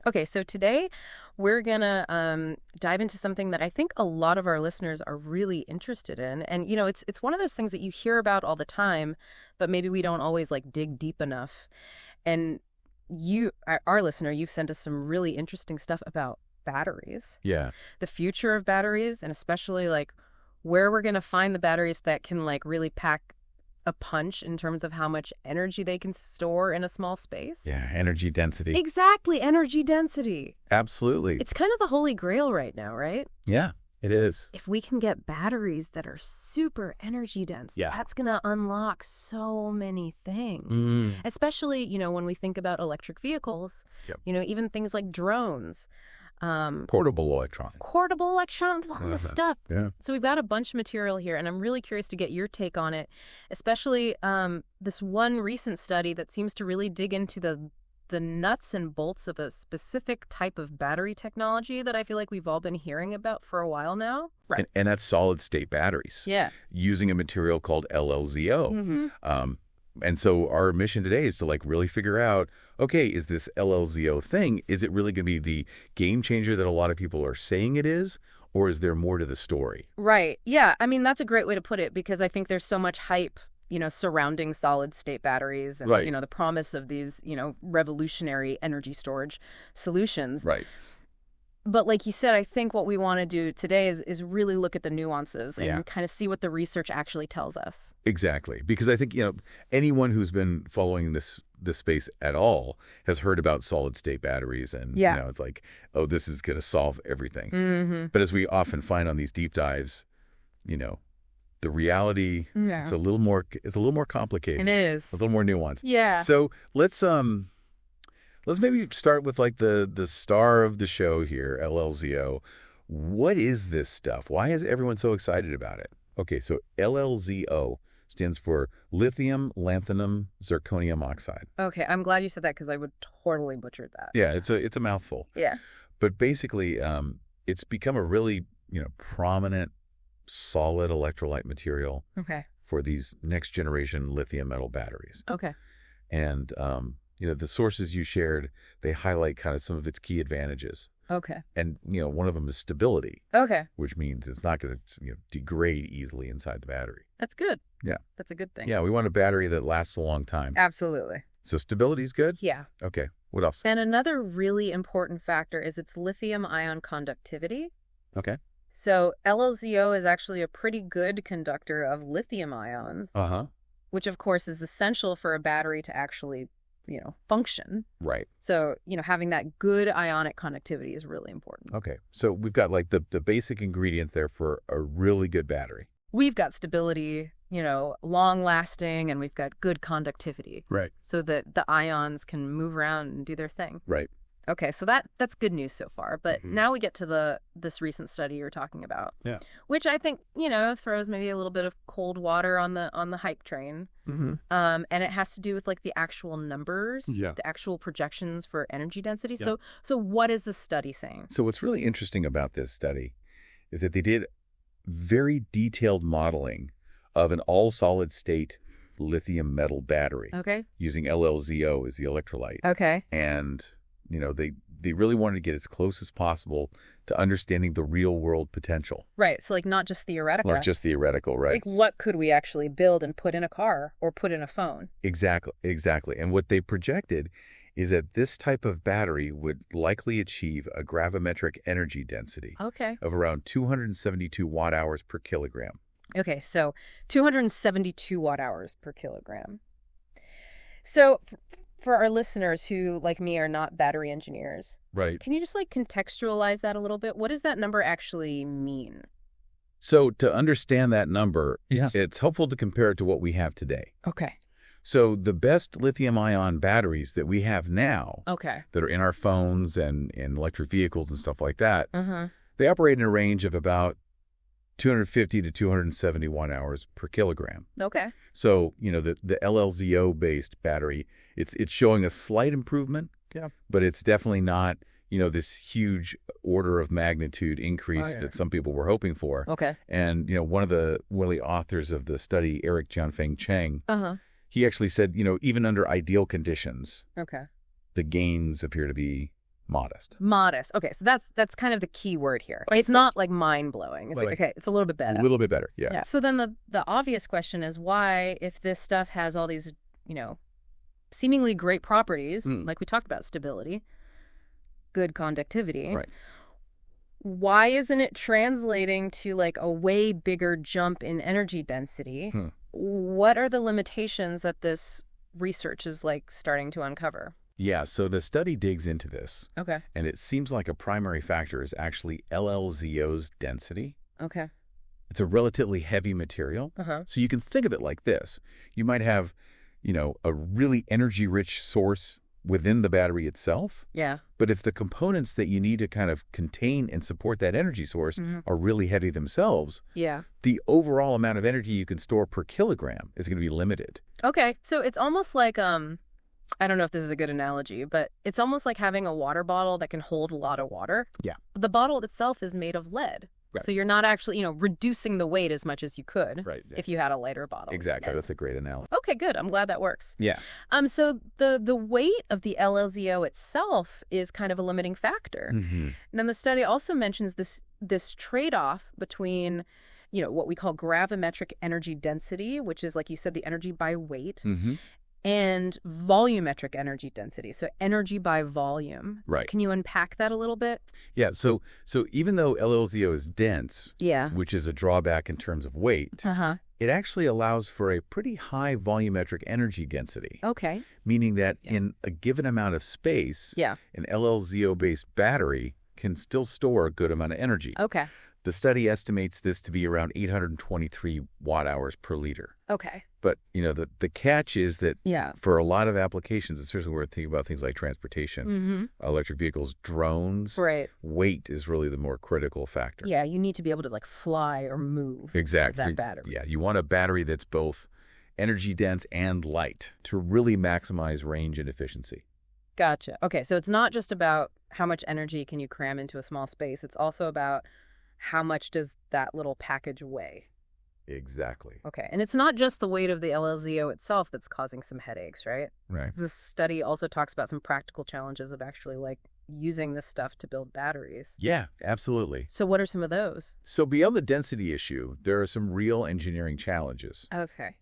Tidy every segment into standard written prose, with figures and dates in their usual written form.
Okay, so today we're gonna dive into something that I think a lot of our listeners are really interested in. And, it's one of those things that you hear about all the time, but maybe we don't always like dig deep enough. And our listener, you've sent us some really interesting stuff about batteries, Yeah. the future of batteries, and especially like where we're gonna find the batteries that can like really pack a punch in terms of how much energy they can store in a small space. Yeah, energy density. Exactly, energy density. Absolutely. It's kind of the holy grail right now, right? Yeah, it is. If we can get batteries that are super energy dense, Yeah. that's going to unlock so many things. Especially, when we think about electric vehicles, Yep. Even things like drones. Portable electronics. Portable electronics, all this stuff. Yeah. So we've got a bunch of material here, and I'm really curious to get your take on it, especially this one recent study that seems to really dig into the nuts and bolts of a specific type of battery technology that I feel like we've all been hearing about for a while now. Right. And that's solid-state batteries. Yeah. Using a material called LLZO. Mm-hmm. And so our mission today is to really figure out, okay, is this LLZO thing, is it really going to be the game changer that a lot of people are saying it is, or is there more to the story? Right. Yeah. I mean, that's a great way to put it, because I think there's so much hype, surrounding solid-state batteries and, Right. The promise of these, revolutionary energy storage solutions. Right. But like you said, I think what we want to do today is really look at the nuances and Yeah. kind of see what the research actually tells us. Exactly. Because I think, anyone who's been following this space at all has heard about solid-state batteries. And, Yeah. it's like, oh, this is going to solve everything. Mm-hmm. But as we often find on these deep dives, the reality, Yeah. it's a little more complicated. It is. It's a little more nuanced. Yeah. So let's maybe start with the star of the show here, LLZO. What is this stuff? Why is everyone so excited about it? Okay, so LLZO stands for lithium lanthanum zirconium oxide. Okay, I'm glad you said that because I would totally butcher that. Yeah, it's a mouthful. Yeah. But basically, it's become a really prominent solid electrolyte material Okay. for these next generation lithium metal batteries. Okay. And the sources you shared, they highlight kind of some of its key advantages. Okay. And, one of them is stability, Okay. which means it's not going to degrade easily inside the battery. That's good. Yeah. That's a good thing. Yeah, we want a battery that lasts a long time. Absolutely. So stability is good? Yeah. Okay. What else? And another really important factor is its lithium-ion conductivity. Okay. So LLZO is actually a pretty good conductor of lithium ions, Uh-huh. which of course is essential for a battery to actually, function. Right. So, having that good ionic conductivity is really important. Okay. So we've got the basic ingredients there for a really good battery. We've got stability, long lasting, and we've got good conductivity. Right. So that the ions can move around and do their thing. Right. Okay, so that's good news so far. But now we get to this recent study you're talking about. Yeah. Which I think, throws maybe a little bit of cold water on the hype train. Mm-hmm. And it has to do with like the actual numbers, Yeah. the actual projections for energy density. Yeah. So what is the study saying? So what's really interesting about this study is that they did very detailed modeling of an all-solid-state lithium metal battery Okay. using LLZO as the electrolyte. Okay. And, they really wanted to get as close as possible to understanding the real-world potential. Right. So like not just theoretical. Not just theoretical, right? Like what could we actually build and put in a car or put in a phone? Exactly. And what they projected is that this type of battery would likely achieve a gravimetric energy density Okay. of around 272 watt-hours per kilogram. Okay, so 272 watt hours per kilogram. So for our listeners who, like me, are not battery engineers, Right. can you just contextualize that a little bit? What does that number actually mean? So to understand that number, Yes. it's helpful to compare it to what we have today. Okay. So the best lithium-ion batteries that we have now Okay. that are in our phones and in electric vehicles and stuff like that, Uh-huh. they operate in a range of about 250 to 270 watt-hours per kilogram. Okay. So, the LLZO-based battery, it's showing a slight improvement, Yeah. but it's definitely not, this huge order of magnitude increase yeah. that some people were hoping for. Okay. And, one of the authors of the study, Eric Jianfeng Cheng, Uh-huh. he actually said, even under ideal conditions, Okay. the gains appear to be Modest. Modest. Okay, so that's kind of the key word here. It's not like mind-blowing. It's like, okay, it's a little bit better. A little bit better, yeah. Yeah. So then the obvious question is why, if this stuff has all these, seemingly great properties, like we talked about, stability, good conductivity, right, why isn't it translating to like a way bigger jump in energy density? What are the limitations that this research is like starting to uncover? Yeah, so the study digs into this. Okay. And it seems like a primary factor is actually LLZO's density. Okay. It's a relatively heavy material. So you can think of it like this. You might have, a really energy-rich source within the battery itself. Yeah. But if the components that you need to kind of contain and support that energy source are really heavy themselves, the overall amount of energy you can store per kilogram is going to be limited. Okay. So it's almost like I don't know if this is a good analogy, but it's almost like having a water bottle that can hold a lot of water. Yeah. The bottle itself is made of lead. Right. So you're not actually, reducing the weight as much as you could if you had a lighter bottle. Exactly. That's a great analogy. Okay, good. I'm glad that works. Yeah. So the weight of the LLZO itself is kind of a limiting factor. And then the study also mentions this trade-off between what we call gravimetric energy density, which is, like you said, the energy by weight, and volumetric energy density, so energy by volume. Right. Can you unpack that a little bit? Yeah, so even though LLZO is dense, which is a drawback in terms of weight, it actually allows for a pretty high volumetric energy density. Okay. Meaning that in a given amount of space, an LLZO-based battery can still store a good amount of energy. Okay. The study estimates this to be around 823 watt-hours per liter. Okay. But, the catch is that for a lot of applications, especially when we're thinking about things like transportation, electric vehicles, drones, weight is really the more critical factor. Yeah, you need to be able to like fly or move that battery. Yeah, you want a battery that's both energy dense and light to really maximize range and efficiency. Gotcha. Okay, so it's not just about how much energy can you cram into a small space. It's also about how much does that little package weigh? Exactly. Okay. And it's not just the weight of the LLZO itself that's causing some headaches, right? Right. This study also talks about some practical challenges of actually like using this stuff to build batteries. Yeah, absolutely. So what are some of those? So beyond the density issue, there are some real engineering challenges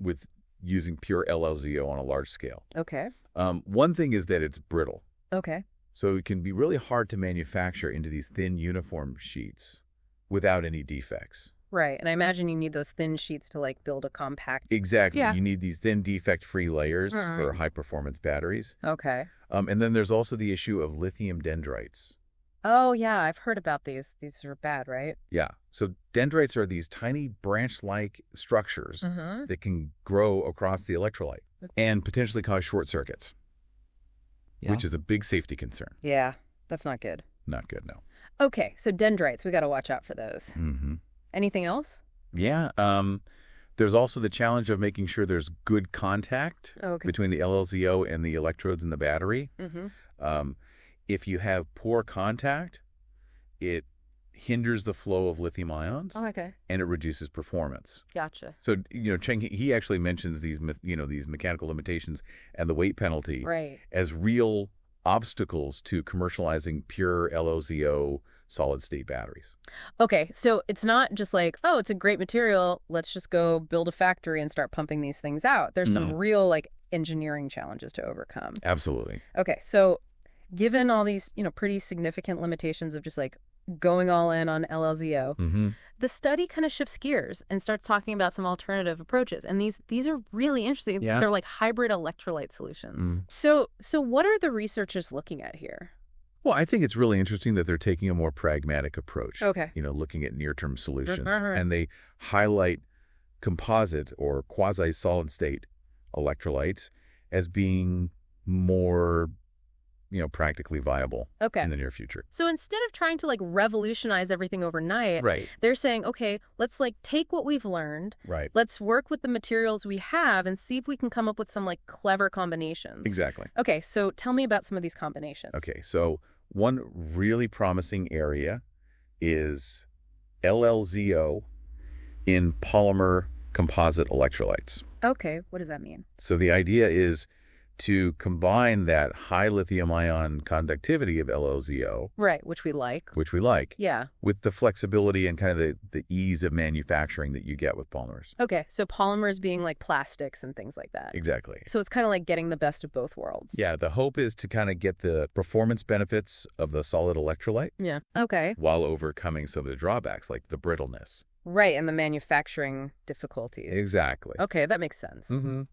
with using pure LLZO on a large scale. Okay. One thing is that it's brittle. Okay. So it can be really hard to manufacture into these thin uniform sheets without any defects. Right. And I imagine you need those thin sheets to like build a compact. Exactly. Yeah. You need these thin defect-free layers for high-performance batteries. Okay. And then there's also the issue of lithium dendrites. Oh, yeah. I've heard about these. These are bad, right? Yeah. So dendrites are these tiny branch-like structures that can grow across the electrolyte and potentially cause short circuits, which is a big safety concern. Yeah. That's not good. Not good, no. Okay. So dendrites, we got to watch out for those. Anything else? Yeah. There's also the challenge of making sure there's good contact between the LLZO and the electrodes in the battery. If you have poor contact, it hinders the flow of lithium ions. Oh, okay. And it reduces performance. Gotcha. So, Cheng, he actually mentions these, these mechanical limitations and the weight penalty as real obstacles to commercializing pure LLZO solid-state batteries. Okay, so it's not just like, oh, it's a great material, let's just go build a factory and start pumping these things out. There's some real like engineering challenges to overcome. Absolutely. Okay, so given all these, pretty significant limitations of just like going all in on LLZO, the study kind of shifts gears and starts talking about some alternative approaches. And these are really interesting. Yeah. They're like hybrid electrolyte solutions. So what are the researchers looking at here? Well, I think it's really interesting that they're taking a more pragmatic approach. Okay. Looking at near-term solutions. And they highlight composite or quasi-solid-state electrolytes as being more practically viable in the near future. So instead of trying to like revolutionize everything overnight, right, they're saying, okay, let's like take what we've learned, right, let's work with the materials we have and see if we can come up with some like clever combinations. Exactly. Okay, so tell me about some of these combinations. Okay, so one really promising area is LLZO in polymer composite electrolytes. Okay, what does that mean? So the idea is to combine that high lithium-ion conductivity of LLZO, Right, which we like. which we like, Yeah. with the flexibility and kind of the ease of manufacturing that you get with polymers. Okay, so polymers being like plastics and things like that. Exactly. So it's kind of like getting the best of both worlds. Yeah, the hope is to kind of get the performance benefits of the solid electrolyte Yeah. Okay. while overcoming some of the drawbacks, like the brittleness. Right, and the manufacturing difficulties. Exactly. Okay, that makes sense. Mm-hmm.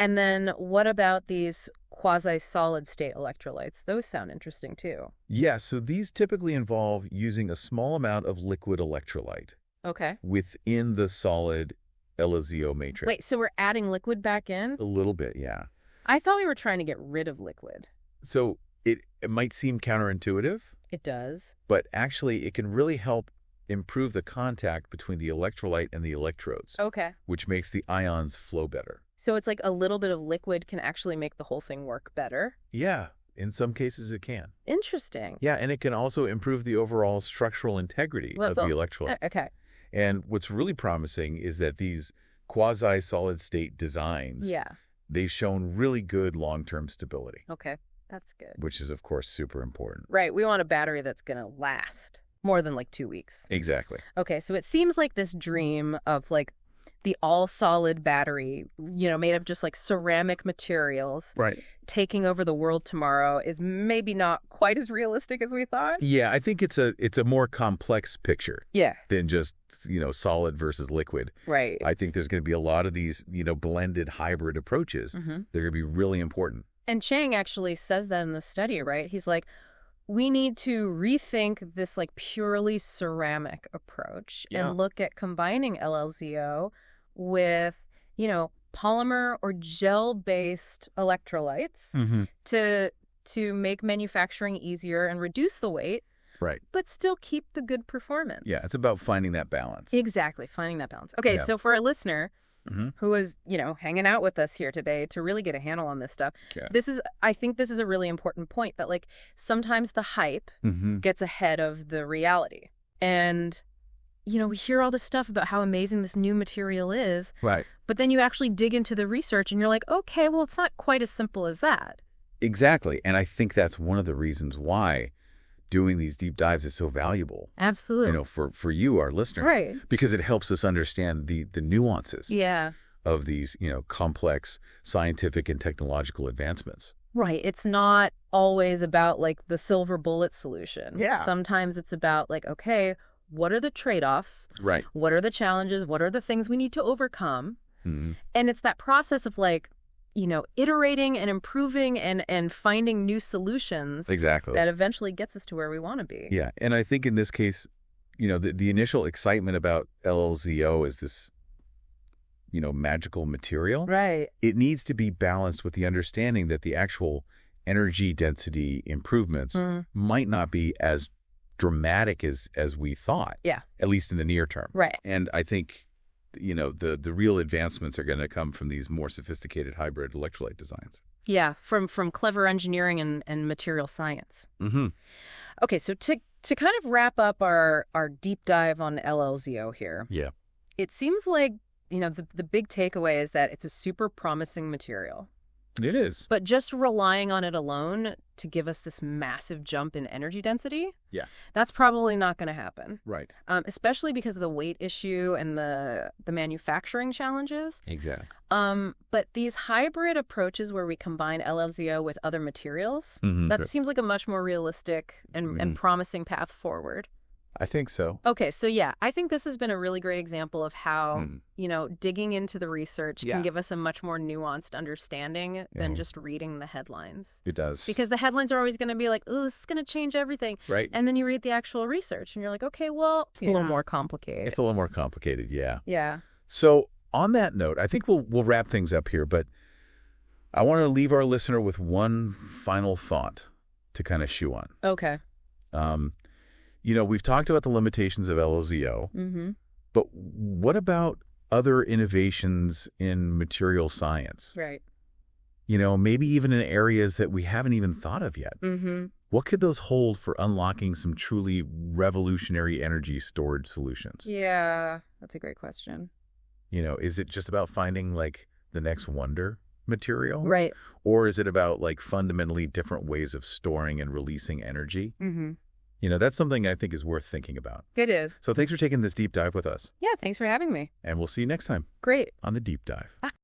And then what about these quasi-solid-state electrolytes? Those sound interesting too. Yeah, so these typically involve using a small amount of liquid electrolyte Okay. within the solid LLZO matrix. Wait, so we're adding liquid back in? A little bit, yeah. I thought we were trying to get rid of liquid. So it might seem counterintuitive, It does. but actually it can really help improve the contact between the electrolyte and the electrodes, Okay. which makes the ions flow better. So it's like a little bit of liquid can actually make the whole thing work better. Yeah, in some cases it can. Interesting. Yeah, and it can also improve the overall structural integrity of the electrolyte. Okay. And what's really promising is that these quasi-solid-state designs, Yeah. they've shown really good long-term stability, Okay. That's good. which is, of course, super important. Right. We want a battery that's going to last more than like 2 weeks. Exactly. Okay. So it seems like this dream of like the all-solid battery, made of just like ceramic materials Right. taking over the world tomorrow is maybe not quite as realistic as we thought. Yeah, I think it's a more complex picture Yeah. than just, solid versus liquid. Right. I think there's going to be a lot of these, blended hybrid approaches. Mm-hmm. They're going to be really important. And Chang actually says that in the study, right? He's like, we need to rethink this like purely ceramic approach and look at combining LLZO with, polymer or gel-based electrolytes to make manufacturing easier and reduce the weight, Right. but still keep the good performance. Yeah, it's about finding that balance. Exactly, finding that balance. Okay, Yeah. so for a listener Mhm. who is, hanging out with us here today to really get a handle on this stuff, Yeah. I think this is a really important point that like sometimes the hype Mm-hmm. gets ahead of the reality. And, we hear all this stuff about how amazing this new material is, Right. but then you actually dig into the research and you're like, okay, well, it's not quite as simple as that. Exactly. And I think that's one of the reasons why doing these deep dives is so valuable. Absolutely. For you, our listener. Right. Because it helps us understand the nuances Yeah. of these, complex scientific and technological advancements. Right. It's not always about like the silver bullet solution. Yeah. Sometimes it's about like, okay, what are the trade-offs? Right. What are the challenges? What are the things we need to overcome? Mm-hmm. And it's that process of like, iterating and improving and finding new solutions Exactly. that eventually gets us to where we want to be. Yeah. And I think in this case, the initial excitement about LLZO is this, magical material. Right. It needs to be balanced with the understanding that the actual energy density improvements might not be as dramatic as we thought. Yeah. At least in the near term. Right. And I think, the real advancements are going to come from these more sophisticated hybrid electrolyte designs. Yeah. From clever engineering and material science. Mm-hmm. Okay. So to kind of wrap up our deep dive on LLZO here. Yeah. It seems like, the big takeaway is that it's a super promising material. It is. But just relying on it alone to give us this massive jump in energy density, that's probably not going to happen. Right. Especially because of the weight issue and the manufacturing challenges. Exactly. But these hybrid approaches where we combine LLZO with other materials, that seems like a much more realistic and promising path forward. I think so. Okay, so yeah, I think this has been a really great example of how, digging into the research can give us a much more nuanced understanding than just reading the headlines. It does. Because the headlines are always going to be like, oh, this is going to change everything. Right. And then you read the actual research and you're like, okay, well, it's a little more complicated. It's a little more complicated, yeah. Yeah. So on that note, I think we'll wrap things up here, but I want to leave our listener with one final thought to kind of chew on. Okay. We've talked about the limitations of LLZO, but what about other innovations in material science? Right. Maybe even in areas that we haven't even thought of yet. What could those hold for unlocking some truly revolutionary energy storage solutions? Yeah, that's a great question. Is it just about finding like the next wonder? material? Right. Or is it about like fundamentally different ways of storing and releasing energy? Mm-hmm. That's something I think is worth thinking about. It is. So thanks for taking this deep dive with us. Yeah, thanks for having me. And we'll see you next time Great. on the Deep Dive.